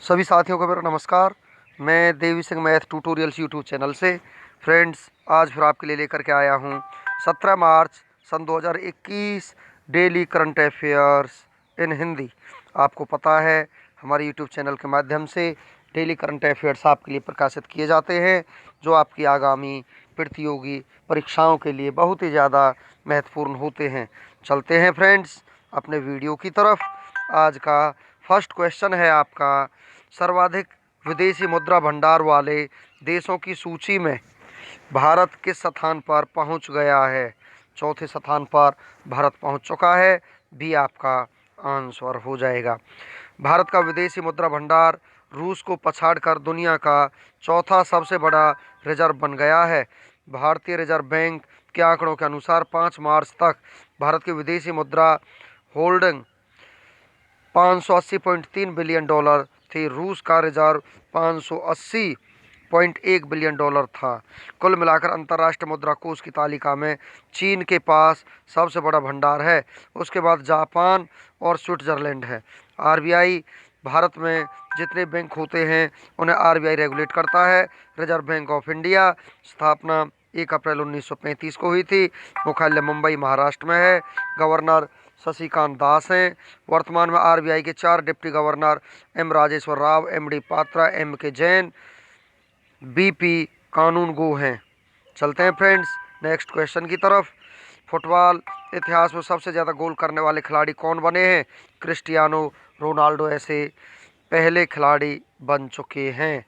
सभी साथियों को मेरा नमस्कार। मैं Devi Singh maths tutorials YouTube channel से फ्रेंड्स आज फिर आपके लिए लेकर के आया हूँ 17 मार्च सन 2021 daily current affairs in Hindi. आपको पता है हमारे यूट्यूब चैनल के माध्यम से डेली करंट अफेयर्स आपके लिए प्रकाशित किए जाते हैं जो आपकी आगामी प्रतियोगी परीक्षाओं के लिए बहुत ही ज़्यादा महत्वपूर्ण होते हैं। चलते हैं फ्रेंड्स अपने वीडियो की तरफ। आज का फर्स्ट क्वेश्चन है आपका, सर्वाधिक विदेशी मुद्रा भंडार वाले देशों की सूची में भारत किस स्थान पर पहुंच गया है? चौथे स्थान पर भारत पहुंच चुका है। बी आपका आंसर हो जाएगा। भारत का विदेशी मुद्रा भंडार रूस को पछाड़कर दुनिया का चौथा सबसे बड़ा रिजर्व बन गया है। भारतीय रिजर्व बैंक के आंकड़ों के अनुसार 5 मार्च तक भारत की विदेशी मुद्रा होल्डिंग 580.3 बिलियन डॉलर थी। रूस का रिजर्व 580.1 बिलियन डॉलर था। कुल मिलाकर अंतर्राष्ट्रीय मुद्रा कोष की तालिका में चीन के पास सबसे बड़ा भंडार है, उसके बाद जापान और स्विट्जरलैंड है। आरबीआई भारत में जितने बैंक होते हैं उन्हें आरबीआई रेगुलेट करता है। रिजर्व बैंक ऑफ इंडिया स्थापना 1 अप्रैल 1935 को हुई थी। मुख्यालय मुंबई महाराष्ट्र में है। गवर्नर शशिकांत दास हैं। वर्तमान में आरबीआई के 4 deputy governor M Rajeshwar Rao, MD Patra, M K Jain, BP कानूनगो हैं। चलते हैं फ्रेंड्स नेक्स्ट क्वेश्चन की तरफ। फुटबॉल इतिहास में सबसे ज़्यादा गोल करने वाले खिलाड़ी कौन बने हैं? क्रिस्टियानो रोनाल्डो ऐसे पहले खिलाड़ी बन चुके हैं।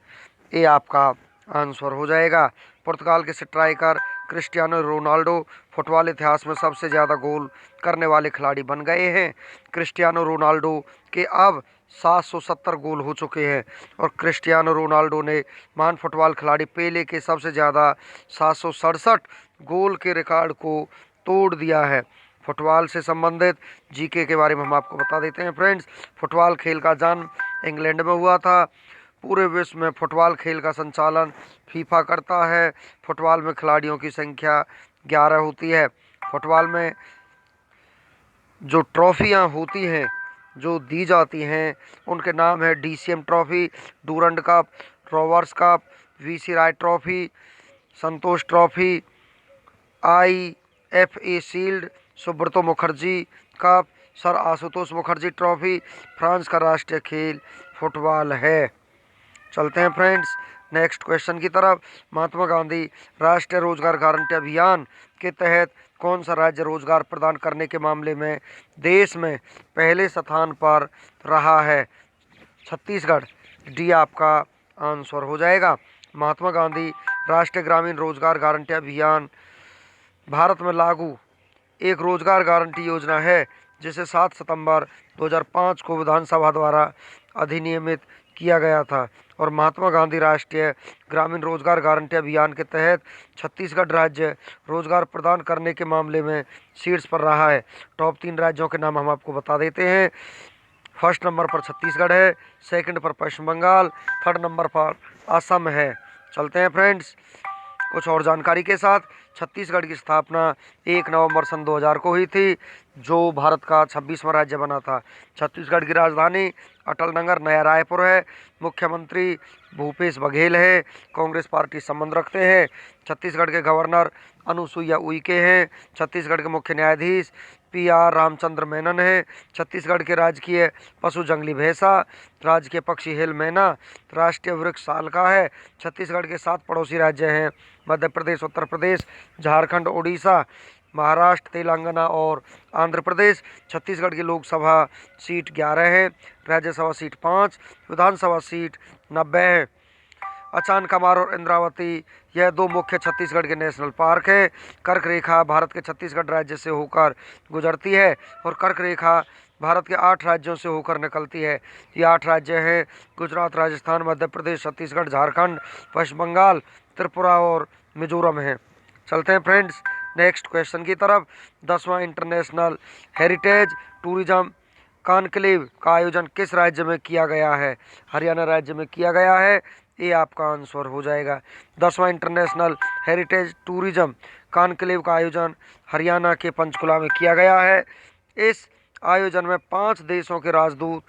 ये आपका आंसर हो जाएगा। पुर्तगाल के स्ट्राइकर क्रिस्टियानो रोनाल्डो फुटबॉल इतिहास में सबसे ज़्यादा गोल करने वाले खिलाड़ी बन गए हैं। क्रिस्टियानो रोनाल्डो के अब 770 गोल हो चुके हैं और क्रिस्टियानो रोनाल्डो ने महान फुटबॉल खिलाड़ी पेले के सबसे ज़्यादा 767 गोल के रिकॉर्ड को तोड़ दिया है। फुटबॉल से संबंधित जीके के बारे में हम आपको बता देते हैं फ्रेंड्स। फुटबॉल खेल का जन्म इंग्लैंड में हुआ था। पूरे विश्व में फुटबॉल खेल का संचालन फीफा करता है। फुटबॉल में खिलाड़ियों की संख्या 11 होती है। फुटबॉल में जो ट्रॉफियां होती हैं जो दी जाती हैं उनके नाम है DCM trophy, Durand cup, Rovers cup, VC Rai trophy, Santosh trophy, IFA shield, Subroto Mukherjee cup, sir Ashutosh Mukherjee trophy. France का राष्ट्रीय खेल फुटबॉल है। चलते हैं फ्रेंड्स नेक्स्ट क्वेश्चन की तरफ। महात्मा गांधी राष्ट्रीय रोजगार गारंटी अभियान के तहत कौन सा राज्य रोजगार प्रदान करने के मामले में देश में पहले स्थान पर रहा है? छत्तीसगढ़। डी आपका आंसर हो जाएगा। महात्मा गांधी राष्ट्रीय ग्रामीण रोजगार गारंटी अभियान भारत में लागू एक रोजगार गारंटी योजना है जिसे 7 सितंबर 2005 को विधानसभा द्वारा अधिनियमित किया गया था और महात्मा गांधी राष्ट्रीय ग्रामीण रोजगार गारंटी अभियान के तहत छत्तीसगढ़ राज्य रोजगार प्रदान करने के मामले में शीर्ष पर रहा है। टॉप 3 राज्यों के नाम हम आपको बता देते हैं। फर्स्ट नंबर पर छत्तीसगढ़ है, सेकंड पर पश्चिम बंगाल, थर्ड नंबर पर असम है। चलते हैं फ्रेंड्स कुछ और जानकारी के साथ। छत्तीसगढ़ की स्थापना 1 नवंबर सन 2000 को हुई थी जो भारत का 26वां राज्य बना था। छत्तीसगढ़ की राजधानी अटल नगर नया रायपुर है। मुख्यमंत्री भूपेश बघेल है। कांग्रेस पार्टी संबंध रखते हैं। छत्तीसगढ़ के गवर्नर अनुसुईया उइके हैं। छत्तीसगढ़ के मुख्य न्यायाधीश पीआर रामचंद्र मेनन है। छत्तीसगढ़ के राजकीय पशु जंगली भैंसा, राजकीय पक्षी हेल मैना, राष्ट्रीय वृक्ष साल का है। छत्तीसगढ़ के 7 पड़ोसी राज्य हैं मध्य प्रदेश, उत्तर प्रदेश, झारखंड, उड़ीसा, महाराष्ट्र, तेलंगाना और आंध्र प्रदेश। छत्तीसगढ़ की लोकसभा सीट 11 है, राज्यसभा सीट 5, विधानसभा सीट 90 है। अचान कमार और इंद्रावती यह 2 मुख्य छत्तीसगढ़ के नेशनल पार्क हैं। कर्क रेखा भारत के छत्तीसगढ़ राज्य से होकर गुजरती है और कर्क रेखा भारत के 8 राज्यों से होकर निकलती है। ये 8 राज्य हैं गुजरात, राजस्थान, मध्य प्रदेश, छत्तीसगढ़, झारखंड, पश्चिम बंगाल, त्रिपुरा और मिजोरम है। चलते हैं फ्रेंड्स नेक्स्ट क्वेश्चन की तरफ। 10वां इंटरनेशनल हेरिटेज टूरिज्म कॉन्क्लेव का आयोजन किस राज्य में किया गया है? हरियाणा राज्य में किया गया है। ये आपका आंसर हो जाएगा। 10वां इंटरनेशनल हेरिटेज टूरिज्म कॉन्क्लेव का आयोजन हरियाणा के पंचकुला में किया गया है। इस आयोजन में 5 देशों के राजदूत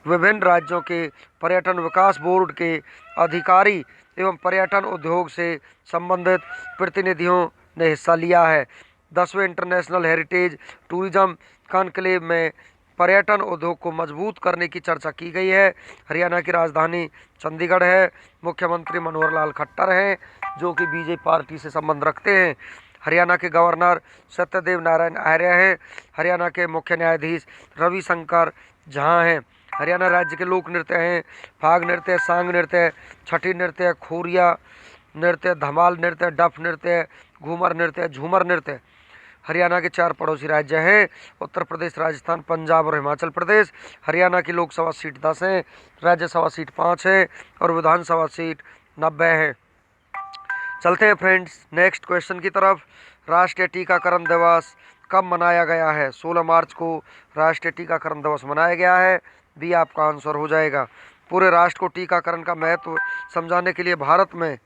विभिन्न राज्यों के पर्यटन विकास बोर्ड के अधिकारी एवं पर्यटन उद्योग से संबंधित प्रतिनिधियों ने हिस्सा लिया है। 10वें इंटरनेशनल हेरिटेज टूरिज्म कॉन्क्लेव में पर्यटन उद्योग को मजबूत करने की चर्चा की गई है। हरियाणा की राजधानी चंडीगढ़ है। मुख्यमंत्री मनोहर लाल खट्टर हैं, जो कि बीजेपी पार्टी से संबंध रखते हैं। हरियाणा के गवर्नर सत्यदेव नारायण आर्य हैं। हरियाणा के मुख्य न्यायाधीश रविशंकर झा हैं। हरियाणा राज्य के लोक नृत्य हैं फाग नृत्य, सांग नृत्य, छठी नृत्य, खोरिया नृत्य, धमाल नृत्य, डफ नृत्य, घूमर नृत्य, झूमर नृत्य। हरियाणा के 4 पड़ोसी राज्य हैं उत्तर प्रदेश, राजस्थान, पंजाब और हिमाचल प्रदेश। हरियाणा की लोकसभा सीट 10 है, राज्यसभा सीट 5 है और विधानसभा सीट 90 है। चलते हैं फ्रेंड्स नेक्स्ट क्वेश्चन की तरफ। राष्ट्रीय टीकाकरण दिवस कब मनाया गया है? 16 मार्च को राष्ट्रीय टीकाकरण दिवस मनाया गया है। बी आपका आंसर हो जाएगा। पूरे राष्ट्र को टीकाकरण का महत्व समझाने के लिए भारत में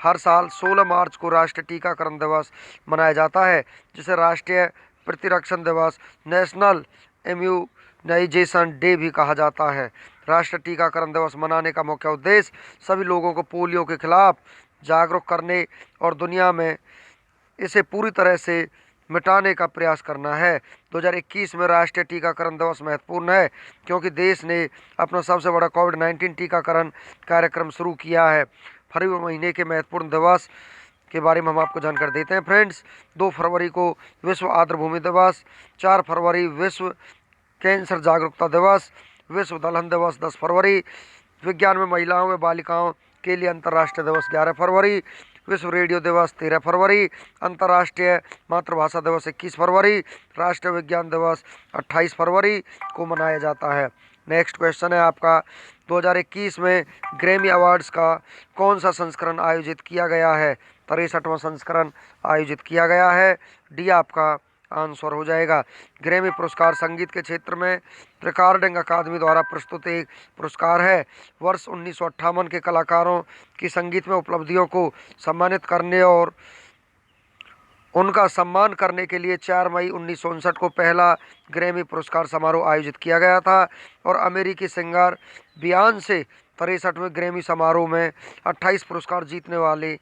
हर साल 16 मार्च को राष्ट्रीय टीकाकरण दिवस मनाया जाता है, जिसे राष्ट्रीय प्रतिरक्षण दिवस, नेशनल इम्यूनाइजेशन डे भी कहा जाता है। राष्ट्रीय टीकाकरण दिवस मनाने का मुख्य उद्देश्य सभी लोगों को पोलियो के खिलाफ जागरूक करने और दुनिया में इसे पूरी तरह से मिटाने का प्रयास करना है। 2021 में राष्ट्रीय टीकाकरण दिवस महत्वपूर्ण है क्योंकि देश ने अपना सबसे बड़ा कोविड-19 टीकाकरण कार्यक्रम शुरू किया है। फरवरी महीने के महत्वपूर्ण दिवस के बारे में हम आपको जानकारी देते हैं फ्रेंड्स। 2 फरवरी को विश्व आर्द्रभूमि दिवस, 4 फरवरी विश्व कैंसर जागरूकता दिवस, विश्व दलहन दिवस 10 फरवरी, विज्ञान में महिलाओं व बालिकाओं के लिए अंतर्राष्ट्रीय दिवस 11 फरवरी, विश्व रेडियो दिवस 13 फरवरी, अंतर्राष्ट्रीय मातृभाषा दिवस 21 फरवरी, राष्ट्रीय विज्ञान दिवस 28 फरवरी को मनाया जाता है। नेक्स्ट क्वेश्चन है आपका, 2021 में ग्रैमी अवार्ड्स का कौन सा संस्करण आयोजित किया गया है? 63वां संस्करण आयोजित किया गया है। डी आपका आंसर हो जाएगा। ग्रैमी पुरस्कार संगीत के क्षेत्र में रिकॉर्डिंग अकादमी द्वारा प्रस्तुत एक पुरस्कार है। वर्ष 1958 के कलाकारों की संगीत में उपलब्धियों को सम्मानित करने और उनका सम्मान करने के लिए 4 मई 1959 को पहला ग्रैमी पुरस्कार समारोह आयोजित किया गया था और अमेरिकी सिंगर बियॉन्से 63वें ग्रैमी समारोह में 28 पुरस्कार जीतने वाले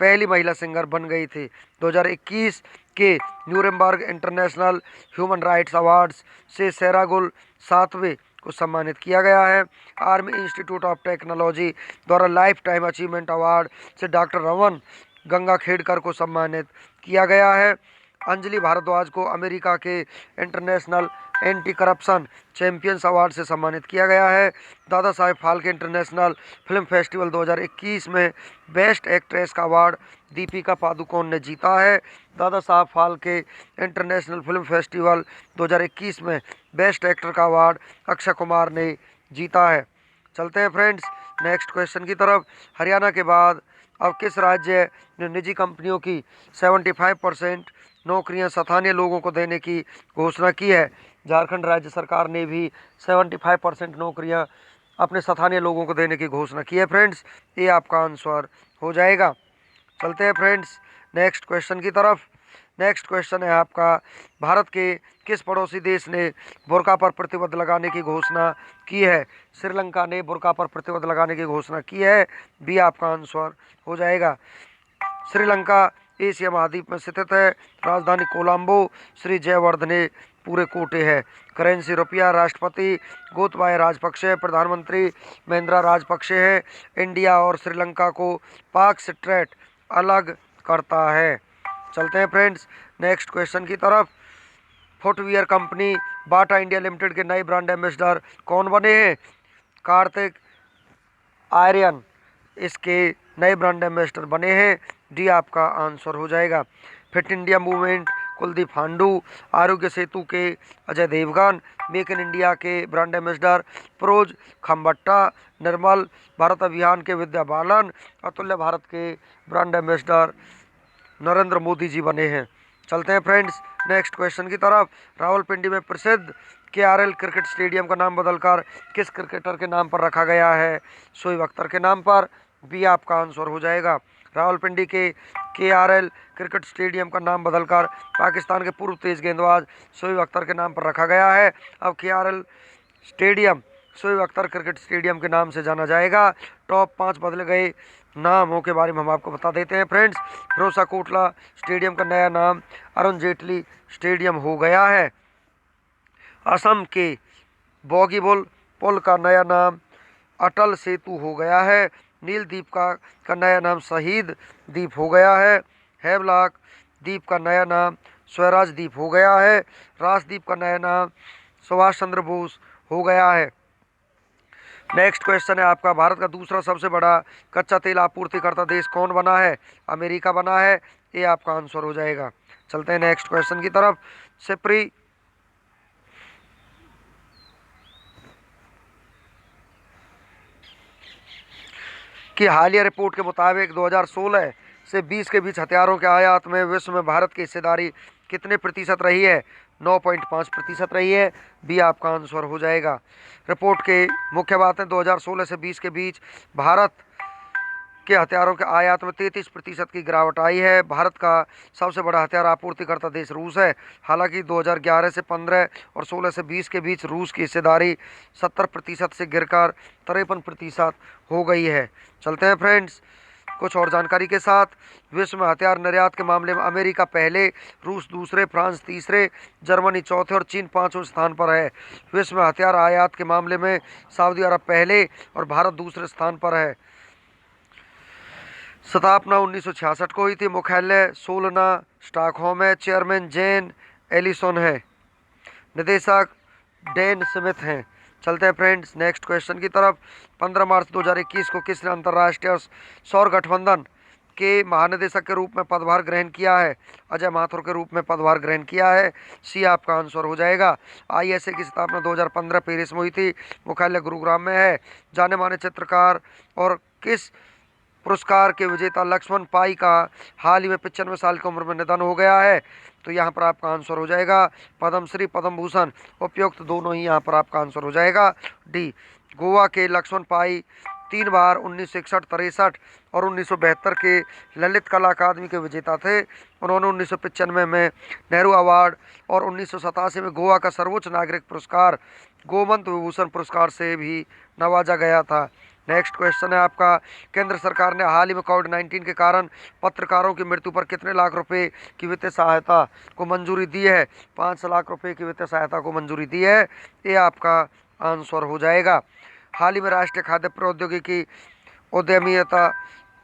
पहली महिला सिंगर बन गई थी। 2021 के Nuremberg international human rights awards से सेरागुल 7वें को सम्मानित किया गया है। आर्मी इंस्टीट्यूट ऑफ टेक्नोलॉजी द्वारा लाइफ टाइम अचीवमेंट अवार्ड से डॉक्टर रमन गंगाखेड़कर को सम्मानित किया गया है। अंजलि भारद्वाज को अमेरिका के international anti corruption champions award से सम्मानित किया गया है। Dada Saheb Phalke international film festival 2021 में बेस्ट एक्ट्रेस का अवार्ड दीपिका पादुकोण ने जीता है। Dada Saheb Phalke international film festival 2021 में बेस्ट एक्टर का अवार्ड अक्षय कुमार ने जीता है। चलते हैं फ्रेंड्स नेक्स्ट क्वेश्चन की तरफ। हरियाणा के बाद अब किस राज्य ने निजी कंपनियों की 75% नौकरियां स्थानीय लोगों को देने की घोषणा की है? झारखंड राज्य सरकार ने भी 75% नौकरियां अपने स्थानीय लोगों को देने की घोषणा की है फ्रेंड्स। ये आपका आंसर हो जाएगा। चलते हैं फ्रेंड्स नेक्स्ट क्वेश्चन की तरफ। नेक्स्ट क्वेश्चन है आपका, भारत के किस पड़ोसी देश ने बुर्का पर प्रतिबंध लगाने की घोषणा की है? श्रीलंका ने बुर्का पर प्रतिबंध लगाने की घोषणा की है। बी आपका आंसर हो जाएगा। श्रीलंका एशिया महाद्वीप में स्थित है। राजधानी कोलंबो। श्री जयवर्धने पूरे कोटे है। करेंसी रुपया। राष्ट्रपति गोतबाया राजपक्षे है। प्रधानमंत्री महिंद्रा राजपक्षे है। इंडिया और श्रीलंका को पाक स्ट्रेट अलग करता है। चलते हैं फ्रेंड्स नेक्स्ट क्वेश्चन की तरफ। Footwear company Bata India limited के नए ब्रांड एम्बेसडर कौन बने हैं? कार्तिक आर्यन इसके नए ब्रांड एम्बेसडर बने हैं। डी आपका आंसर हो जाएगा। Fit India movement Kuldeep Handoo. Aarogya Setu के Ajay Devgan. Make in India के ब्रांड एम्बेसडर फिरोज खम्बट्टा। निर्मल भारत अभियान के विद्या बालन। अतुल्य भारत के ब्रांड एम्बेसडर नरेंद्र मोदी जी बने हैं। चलते हैं फ्रेंड्स नेक्स्ट क्वेश्चन की तरफ। रावलपिंडी में प्रसिद्ध KRL क्रिकेट स्टेडियम का नाम बदलकर किस क्रिकेटर के नाम पर रखा गया है? शोएब अख्तर के नाम पर। बी आपका आंसर हो जाएगा। रावलपिंडी के KRL क्रिकेट स्टेडियम का नाम बदलकर पाकिस्तान के पूर्व तेज गेंदबाज शोएब अख्तर के नाम पर रखा गया है। अब KRL stadium Shoaib Akhtar cricket stadium के नाम से जाना जाएगा। टॉप 5 बदले गए नामों के बारे में हम आपको बता देते हैं फ्रेंड्स। फिरोजा कोटला स्टेडियम का नया नाम अरुण जेटली स्टेडियम हो गया है। असम के बोगीबील पुल का नया नाम अटल सेतु हो गया है। नील द्वीप का नया नाम शहीद द्वीप हो गया है। हैवलॉक द्वीप का नया नाम स्वराज द्वीप हो गया है। राजद्वीप का नया नाम सुभाष चंद्र बोस हो गया है। नेक्स्ट क्वेश्चन है आपका, भारत का दूसरा सबसे बड़ा कच्चा तेल आपूर्तिकर्ता देश कौन बना है? अमेरिका बना है। ये आपका आंसर हो जाएगा। चलते हैं नेक्स्ट क्वेश्चन की तरफ। सिप्री की हालिया रिपोर्ट के मुताबिक 2016 से 20 के बीच हथियारों के आयात में विश्व में भारत की हिस्सेदारी कितने प्रतिशत रही है? 9.5% रही है। बी आपका आंसर हो जाएगा। रिपोर्ट के मुख्य बातें, 2016 से 20 के बीच भारत के हथियारों के आयात में 33% की गिरावट आई है। भारत का सबसे बड़ा हथियार आपूर्तिकर्ता देश रूस है। हालांकि 2011 से 15 और 16 से 20 के बीच रूस की हिस्सेदारी 70% से गिरकर 53% हो गई है। चलते हैं फ्रेंड्स कुछ और जानकारी के साथ। विश्व में हथियार निर्यात के मामले में अमेरिका पहले, रूस दूसरे, फ्रांस तीसरे, जर्मनी चौथे और चीन 5वें स्थान पर है। विश्व में हथियार आयात के मामले में सऊदी अरब पहले और भारत दूसरे स्थान पर है। स्थापना 1966 को हुई थी। मुख्यालय सोलना स्टॉकहोम है। चेयरमैन जेन एलिसन है। निदेशक डेन स्मिथ हैं। चलते हैं फ्रेंड्स नेक्स्ट क्वेश्चन की तरफ। 15 मार्च 2021 को किसने अंतर्राष्ट्रीय सौर गठबंधन के महानिदेशक के रूप में पदभार ग्रहण किया है? अजय माथुर के रूप में पदभार ग्रहण किया है। सी आपका आंसर हो जाएगा। आईएसए की स्थापना 2015 पेरिस में हुई थी। मुख्यालय गुरुग्राम में है। जाने माने चित्रकार और किस पुरस्कार के विजेता लक्ष्मण पाई का हाल ही में 95 साल की उम्र में निधन हो गया है? तो यहाँ पर आपका आंसर हो जाएगा पद्मश्री, पद्म भूषण। उपयुक्त दोनों ही यहाँ पर आपका आंसर हो जाएगा डी। गोवा के लक्ष्मण पाई 3 बार 1961, 63 और 1972 के ललित कला अकादमी के विजेता थे। उन्होंने 1995 में नेहरू अवार्ड और 1987 में गोवा का सर्वोच्च नागरिक पुरस्कार गोमंत विभूषण पुरस्कार से भी नवाजा गया था। नेक्स्ट क्वेश्चन है आपका, केंद्र सरकार ने हाल ही में कोविड-19 के कारण पत्रकारों की मृत्यु पर कितने लाख रुपए की वित्तीय सहायता को मंजूरी दी है? 5 लाख रुपए की वित्तीय सहायता को मंजूरी दी है। ये आपका आंसर हो जाएगा। हाल ही में राष्ट्रीय खाद्य प्रौद्योगिकी उद्यमिता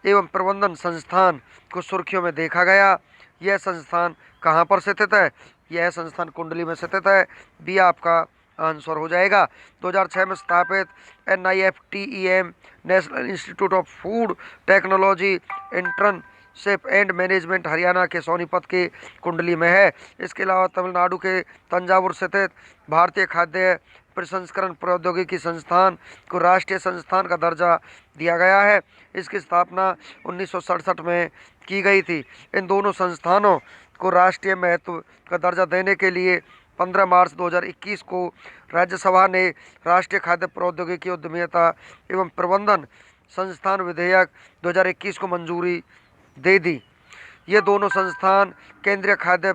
एवं प्रबंधन संस्थान को सुर्खियों में देखा गया। यह संस्थान कहाँ पर स्थित है? यह संस्थान कुंडली में स्थित है। बी आपका आंसर हो जाएगा। 2006 में स्थापित NIFTEM national institute of food technology internship and management Haryana के सोनीपत के कुंडली में है। इसके अलावा तमिलनाडु के तंजावुर स्थित भारतीय खाद्य प्रसंस्करण प्रौद्योगिकी संस्थान को राष्ट्रीय संस्थान का दर्जा दिया गया है। इसकी स्थापना 1967 में की गई थी। इन दोनों संस्थानों को राष्ट्रीय महत्व का दर्जा देने के लिए 15 मार्च 2021 को राज्यसभा ने राष्ट्रीय खाद्य प्रौद्योगिकी उद्यमिता एवं प्रबंधन संस्थान विधेयक 2021 को मंजूरी दे दी। ये दोनों संस्थान केंद्रीय खाद्य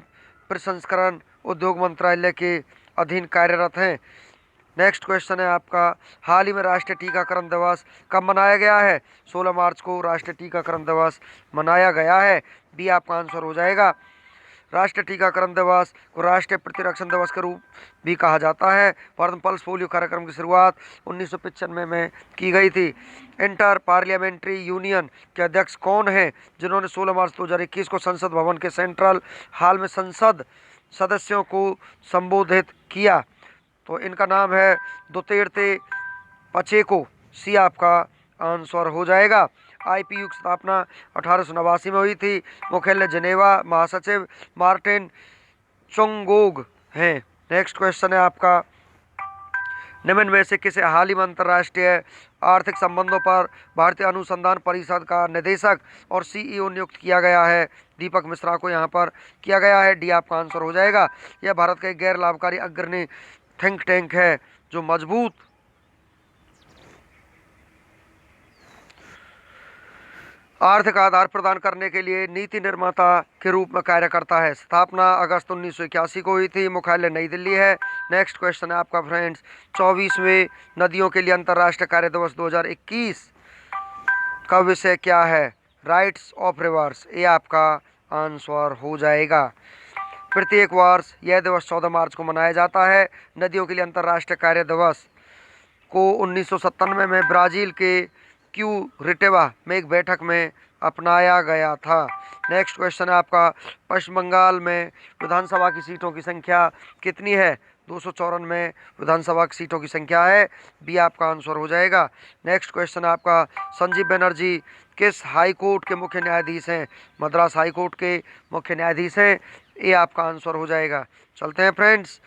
प्रसंस्करण उद्योग मंत्रालय के अधीन कार्यरत हैं। नेक्स्ट क्वेश्चन है आपका, हाल ही में राष्ट्रीय टीकाकरण दिवस कब मनाया गया है? 16 मार्च को राष्ट्रीय टीकाकरण दिवस मनाया गया है। बी आपका आंसर हो जाएगा। राष्ट्रीय टीकाकरण दिवस को राष्ट्रीय प्रतिरक्षण दिवस के रूप भी कहा जाता है। भारत पल्स पोलियो कार्यक्रम की शुरुआत 1995 में की गई थी। इंटर पार्लियामेंट्री यूनियन के अध्यक्ष कौन हैं जिन्होंने 16 मार्च 2021 को संसद भवन के सेंट्रल हॉल में संसद सदस्यों को संबोधित किया? तो इनका नाम है दुतेर्ते पचेको। सी आपका आंसर हो जाएगा। IPU की स्थापना 1889 में हुई थी। मुख्यालय जिनेवा। महासचिव मार्टिन चोंगोग हैं। नेक्स्ट क्वेश्चन है आपका, निम्न में से किसे हाल ही में अंतर्राष्ट्रीय आर्थिक संबंधों पर भारतीय अनुसंधान परिषद का निदेशक और CEO नियुक्त किया गया है? दीपक मिश्रा को यहाँ पर किया गया है। डी आपका आंसर हो जाएगा। यह भारत का एक गैर लाभकारी अग्रणी थिंक टैंक है जो आर्थिक आधार प्रदान करने के लिए नीति निर्माता के रूप में कार्य करता है। स्थापना अगस्त 1981 को हुई थी। मुख्यालय नई दिल्ली है। नेक्स्ट क्वेश्चन है आपका फ्रेंड्स, 24वें नदियों के लिए अंतर्राष्ट्रीय कार्य दिवस 2021 का विषय क्या है? राइट्स ऑफ रिवर्स, ये आपका आंसर हो जाएगा। प्रत्येक वर्ष यह दिवस 14 मार्च को मनाया जाता है। नदियों के लिए अंतर्राष्ट्रीय कार्य दिवस को 1997 में ब्राज़ील के क्यूरिटेबा में एक बैठक में अपनाया गया था। नेक्स्ट क्वेश्चन है आपका, पश्चिम बंगाल में विधानसभा की सीटों की संख्या कितनी है? 294 विधानसभा की सीटों की संख्या है। बी आपका आंसर हो जाएगा। नेक्स्ट क्वेश्चन है आपका, संजीव बनर्जी किस हाई कोर्ट के मुख्य न्यायाधीश हैं? मद्रास हाई कोर्ट के मुख्य न्यायाधीश हैं। ये आपका आंसर हो जाएगा। चलते हैं फ्रेंड्स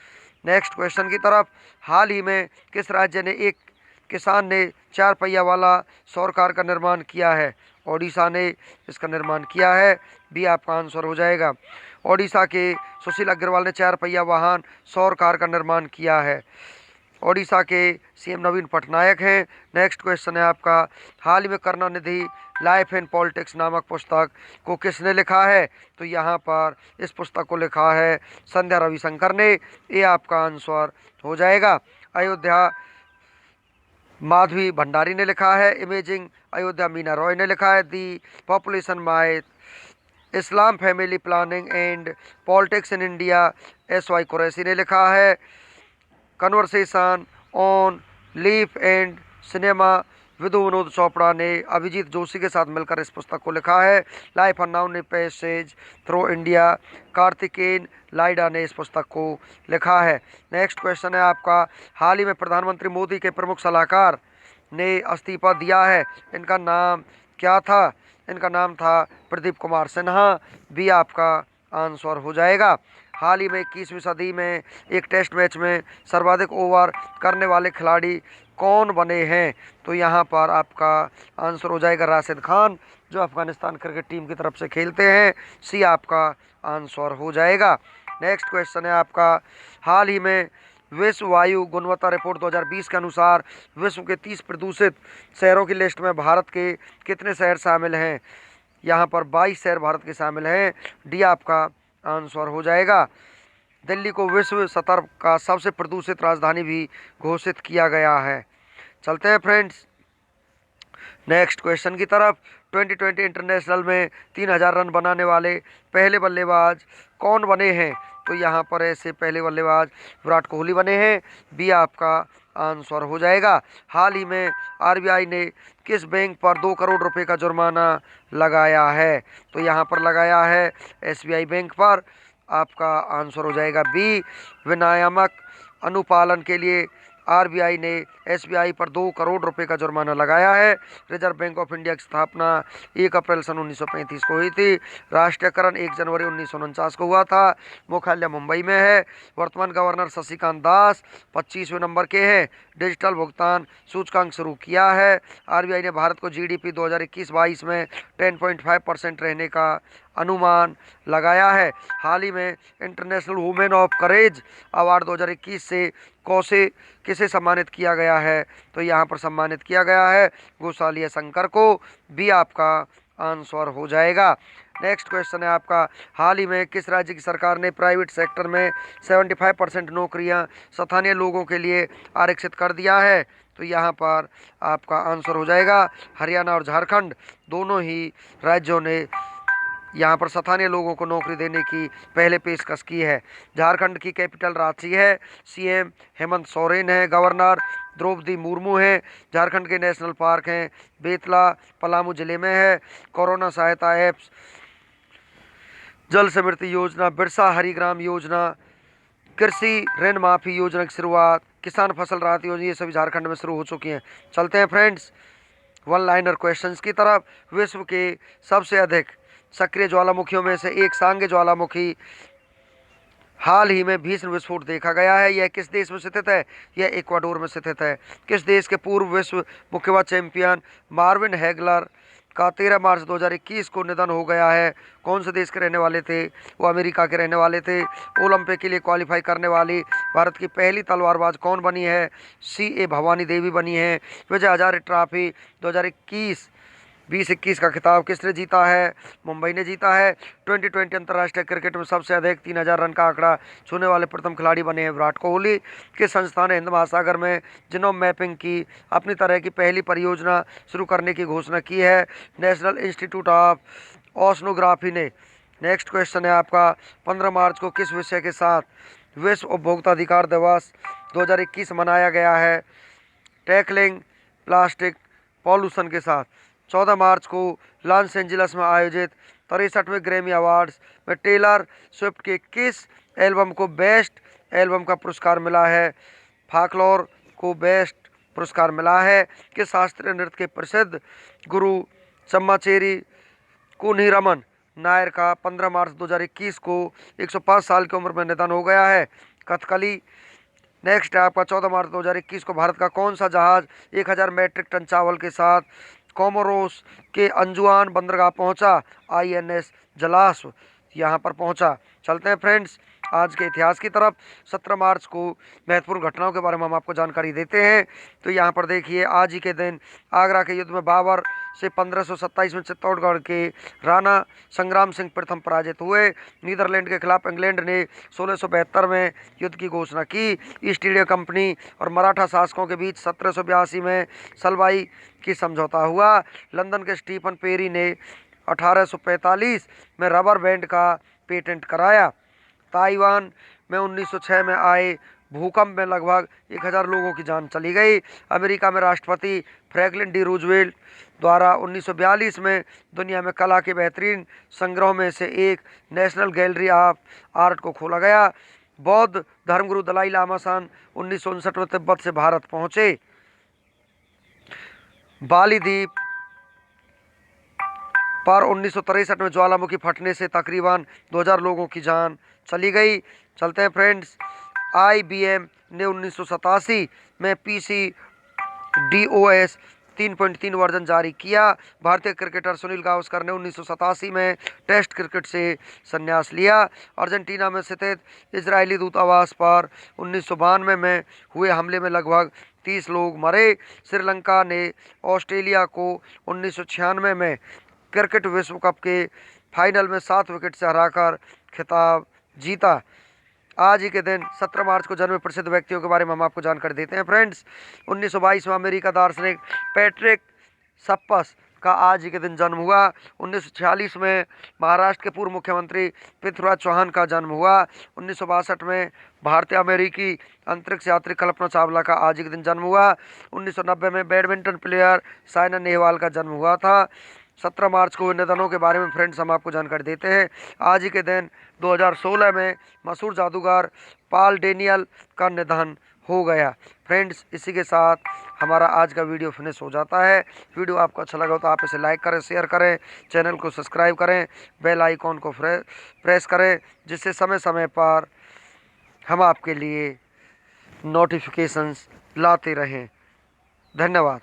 नेक्स्ट क्वेश्चन की तरफ। हाल ही में किस राज्य ने एक किसान ने 4 पहिया वाला सौर कार का निर्माण किया है? ओडिशा ने इसका निर्माण किया है। बी आपका आंसर हो जाएगा। ओडिशा के सुशील अग्रवाल ने 4 पहिया वाहन सौर कार का निर्माण किया है। ओडिशा के सीएम नवीन पटनायक हैं। नेक्स्ट क्वेश्चन है आपका, हाल ही में करुणानिधि लाइफ इन पॉलिटिक्स नामक पुस्तक को किसने लिखा है? तो यहाँ पर इस पुस्तक को लिखा है संध्या रविशंकर ने। ये आपका आंसर हो जाएगा। अयोध्या माधवी भंडारी ने लिखा है। इमेजिंग अयोध्या मीना रॉय ने लिखा है। The population myth Islam family planning and politics in India SY Qureshi ने लिखा है। Conversation on life and cinema Vidhu Vinod Chopra ने अभिजीत जोशी के साथ मिलकर इस पुस्तक को लिखा है। Life unknown passage through India कार्तिकेन लाइडा ने इस पुस्तक को लिखा है। नेक्स्ट क्वेश्चन है आपका, हाल ही में प्रधानमंत्री मोदी के प्रमुख सलाहकार ने इस्तीफा दिया है। इनका नाम क्या था? इनका नाम था प्रदीप कुमार सिन्हा। बी आपका आंसर हो जाएगा। हाल ही में 21वीं सदी में एक टेस्ट मैच में सर्वाधिक ओवर करने वाले खिलाड़ी कौन बने हैं? तो यहाँ पर आपका आंसर हो जाएगा राशिद खान, जो अफगानिस्तान क्रिकेट टीम की तरफ से खेलते हैं। सी आपका आंसर हो जाएगा। नेक्स्ट क्वेश्चन है आपका, हाल ही में विश्व वायु गुणवत्ता रिपोर्ट 2020 के अनुसार विश्व के 30 प्रदूषित शहरों की लिस्ट में भारत के कितने शहर शामिल हैं? यहाँ पर 22 शहर भारत के शामिल हैं। डी आपका आंसर हो जाएगा। दिल्ली को विश्व स्तर का सबसे प्रदूषित राजधानी भी घोषित किया गया है। चलते हैं फ्रेंड्स नेक्स्ट क्वेश्चन की तरफ। 2020 इंटरनेशनल में 3000 रन बनाने वाले पहले बल्लेबाज कौन बने हैं? तो यहाँ पर ऐसे पहले बल्लेबाज विराट कोहली बने हैं। बी आपका आंसर हो जाएगा। हाल ही में RBI ने किस बैंक पर 2 करोड़ रुपए का जुर्माना लगाया है? तो यहाँ पर लगाया है SBI बैंक पर। आपका आंसर हो जाएगा बी। विनियामक अनुपालन के लिए RBI ने SBI पर 2 करोड़ रुपए का जुर्माना लगाया है। रिजर्व बैंक ऑफ इंडिया की स्थापना 1 अप्रैल सन 1935 को हुई थी। राष्ट्रीयकरण 1 जनवरी 1949 को हुआ था। मुख्यालय मुंबई में है। वर्तमान गवर्नर शशिकांत दास 25वें नंबर के हैं। डिजिटल भुगतान सूचकांक शुरू किया है। RBI ने भारत को GDP 2021-22 में 10.5% रहने का अनुमान लगाया है। हाल ही में international women of courage award 2021 से किसे सम्मानित किया गया है? तो यहाँ पर सम्मानित किया गया है गोसालिया शंकर को। बी आपका आंसर हो जाएगा। नेक्स्ट क्वेश्चन है आपका, हाल ही में किस राज्य की सरकार ने प्राइवेट सेक्टर में 75% नौकरियां स्थानीय लोगों के लिए आरक्षित कर दिया है? तो यहाँ पर आपका आंसर हो जाएगा हरियाणा और झारखंड। दोनों ही राज्यों ने यहाँ पर स्थानीय लोगों को नौकरी देने की पहले पेशकश की है। झारखंड की कैपिटल रांची है। CM हेमंत सोरेन है। गवर्नर द्रौपदी मुर्मू है। झारखंड के नेशनल पार्क हैं बेतला पलामू जिले में है। कोरोना सहायता ऐप्स, जल समृद्धि योजना, बिरसा हरिग्राम योजना, कृषि ऋण माफी योजना की शुरुआत, किसान फसल राहत योजना, ये सभी झारखंड में शुरू हो चुकी हैं। चलते हैं फ्रेंड्स वन लाइनर क्वेश्चंस की तरफ। विश्व के सबसे अधिक सक्रिय ज्वालामुखियों में से एक सांगे ज्वालामुखी हाल ही में भीषण विस्फोट देखा गया है। यह किस देश में स्थित है? यह इक्वाडोर में स्थित है। किस देश के पूर्व विश्व मुक्केबाज चैंपियन मार्विन हैगलर का 13 मार्च 2021 को निधन हो गया है? कौन से देश के रहने वाले थे? वो अमेरिका के रहने वाले थे। ओलंपिक के लिए क्वालिफाई करने वाली भारत की पहली तलवारबाज कौन बनी है? CA भवानी देवी बनी है। विजय हजारे ट्रॉफी 2021 2021 का खिताब किसने जीता है? मुंबई ने जीता है। 2020 अंतर्राष्ट्रीय क्रिकेट में सबसे अधिक 3000 रन का आंकड़ा छूने वाले प्रथम खिलाड़ी बने हैं विराट कोहली। किस संस्था ने हिंद महासागर में जीनोम मैपिंग की अपनी तरह की पहली परियोजना शुरू करने की घोषणा की है? नेशनल इंस्टीट्यूट ऑफ ओशनोग्राफी ने। नेक्स्ट क्वेश्चन है आपका, 15 मार्च को किस विषय के साथ विश्व उपभोक्ता अधिकार दिवस 2021 मनाया गया है? टैकलिंग प्लास्टिक पॉल्यूशन के साथ। 14 मार्च को लॉस एंजलिस में आयोजित 63वें ग्रैमी अवार्ड्स में टेलर स्विफ्ट के किस एल्बम को बेस्ट एल्बम का पुरस्कार मिला है? फाकलोर को बेस्ट पुरस्कार मिला है। कि शास्त्रीय नृत्य के प्रसिद्ध गुरु चम्माचेरी कुन्हीरमन नायर का 15 मार्च 2021 को 105 साल की उम्र में निधन हो गया है? कथकली। नेक्स्ट है आपका, 14 मार्च 2021 को भारत का कौन सा जहाज 1000 मैट्रिक टन चावल के साथ कोमोरोस के अंजुआन बंदरगाह पहुंचा? INS जलाश्व यहाँ पर पहुंचा। चलते हैं फ्रेंड्स आज के इतिहास की तरफ। 17 मार्च को महत्वपूर्ण घटनाओं के बारे में हम आपको जानकारी देते हैं। तो यहाँ पर देखिए, आज ही के दिन आगरा के युद्ध में बाबर से 1527 में चित्तौड़गढ़ के राणा संग्राम सिंह प्रथम पराजित हुए। नीदरलैंड के खिलाफ इंग्लैंड ने 1672 में युद्ध की घोषणा की। ईस्ट इंडिया कंपनी और मराठा शासकों के बीच 1782 में सलवाई की समझौता हुआ। लंदन के स्टीफन पेरी ने 1845 में रबर बैंड का पेटेंट कराया। ताइवान में 1906 में आए भूकंप में लगभग 1000 लोगों की जान चली गई। अमेरिका में राष्ट्रपति फ्रैंकलिन डी रूजवेल्ट द्वारा 1942 में दुनिया में कला के बेहतरीन संग्रह में से एक नेशनल गैलरी ऑफ आर्ट को खोला गया। बौद्ध धर्मगुरु दलाई लामा सन 1959 में तिब्बत से भारत पहुंचे। बाली द्वीप पर 1963 में ज्वालामुखी फटने से तकरीबन 2000 लोगों की जान चली गई। चलते हैं फ्रेंड्स, IBM ने 1987 में PC DOS 3.3 वर्जन जारी किया। भारतीय क्रिकेटर सुनील गावस्कर ने 1987 में टेस्ट क्रिकेट से संन्यास लिया। अर्जेंटीना में स्थित इजरायली दूतावास पर 1992 में हुए हमले में लगभग 30 लोग मरे। श्रीलंका ने ऑस्ट्रेलिया को 1996 में क्रिकेट विश्व कप के फाइनल में 7 विकेट से हराकर खिताब जीता। आज ही के दिन 17 मार्च को जन्मे प्रसिद्ध व्यक्तियों के बारे में हम आपको जानकारी देते हैं फ्रेंड्स। 1922 में अमेरिका दार्शनिक पैट्रिक सप्पस का आज ही के दिन जन्म हुआ। 1946 में महाराष्ट्र के पूर्व मुख्यमंत्री पृथ्वीराज चौहान का जन्म हुआ। 1962 में भारतीय अमेरिकी अंतरिक्ष यात्री कल्पना चावला का आज ही के दिन जन्म हुआ। 1990 में बैडमिंटन प्लेयर साइना नेहवाल का जन्म हुआ था। 17 मार्च को निधनों के बारे में फ्रेंड्स हम आपको जानकारी देते हैं। आज ही के दिन 2016 में मशहूर जादूगर पॉल डेनियल का निधन हो गया। फ्रेंड्स इसी के साथ हमारा आज का वीडियो फिनिश हो जाता है। वीडियो आपको अच्छा लगा हो तो आप इसे लाइक करें, शेयर करें, चैनल को सब्सक्राइब करें, बेल आइकॉन को प्रेस करें, जिससे समय समय पर हम आपके लिए नोटिफिकेशंस लाते रहें। धन्यवाद।